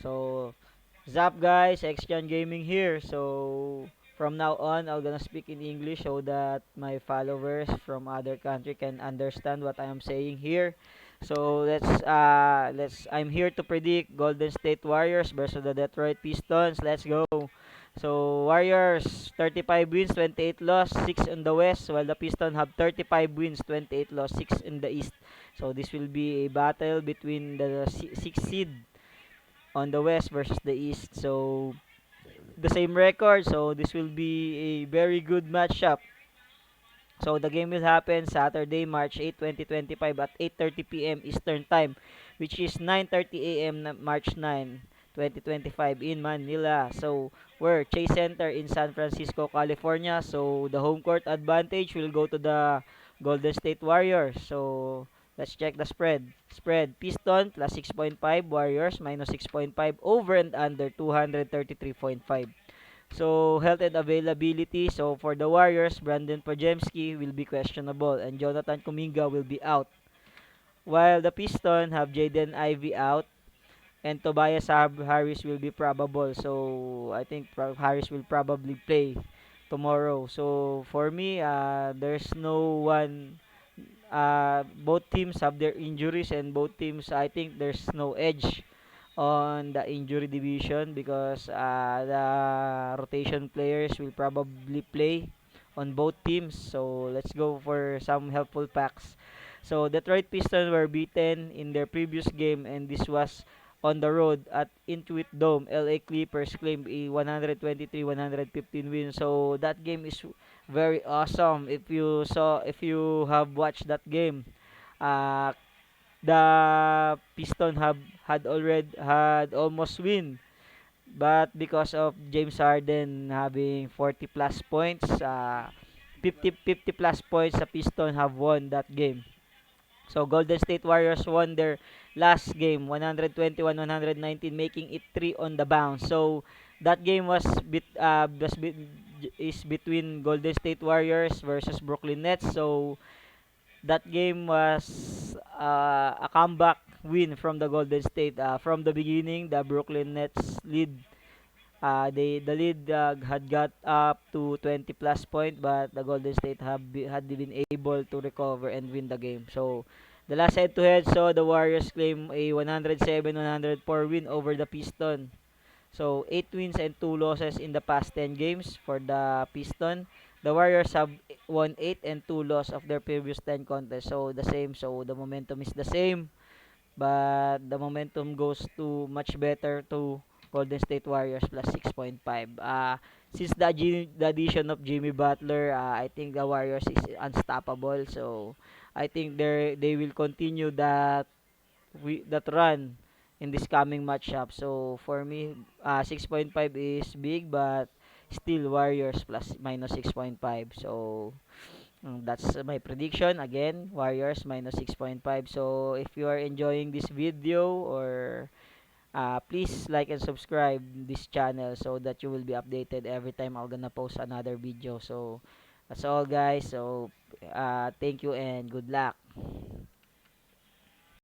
So, Zap guys, Xchan Gaming here. So, from now on, I'm gonna speak in English so that my followers from other country can understand what I am saying here. So, I'm here to predict Golden State Warriors versus the Detroit Pistons. Let's go. So, Warriors 35 wins, 28 loss, 6 in the West, while the Pistons have 35 wins, 28 loss, 6 in the East. So, this will be a battle between the 6 seed on the West versus the East. So the same record. So this will be a very good matchup. So the game will happen Saturday, March 8, 2025 at 8:30 p.m. Eastern Time, which is 9:30 a.m. March 9, 2025 in Manila. So we're Chase Center in San Francisco, California. So the home court advantage will go to the Golden State Warriors. So let's check the spread. Spread Piston plus 6.5, Warriors minus 6.5, over and under 233.5. So, health and availability. So, for the Warriors, Brandon Pajemski will be questionable and Jonathan Kuminga will be out. While the Pistons have Jaden Ivey out and Tobias Harris will be probable. So, I think Harris will probably play tomorrow. So, for me, there's no one. Both teams have their injuries and both teams, I think there's no edge on the injury division because the rotation players will probably play on both teams. So let's go for some helpful facts. So Detroit Pistons were beaten in their previous game and this was on the road at Intuit Dome. LA Clippers claimed a 123-115 win. So that game is very awesome. If you have watched that game, uh, the Piston have had almost win, but because of James Harden having 40 plus points, 50 plus points, the Piston have won that game. So Golden State Warriors won their last game 121-119, making it 3 on the bounce. So that game is between Golden State Warriors versus Brooklyn Nets. So that game was a comeback win from the Golden State. From the beginning, the Brooklyn Nets lead. The lead had got up to 20 plus point, but the Golden State had been able to recover and win the game. So the last head-to-head saw the Warriors claim a 107-104 win over the Piston. So 8 wins and 2 losses in the past 10 games for the Piston. The Warriors have won 8 and 2 loss of their previous 10 contests. So the same. So the momentum is the same, but the momentum goes to much better to Golden State Warriors plus 6.5. Since the addition of Jimmy Butler, I think the Warriors is unstoppable. So I think they will continue that run in this coming matchup. So for me, 6.5 is big, but still Warriors plus minus 6.5. So that's my prediction. Again, Warriors minus 6.5. So if you are enjoying this video, or please like and subscribe this channel so that you will be updated every time I'm gonna post another video. So that's all guys. So thank you and good luck.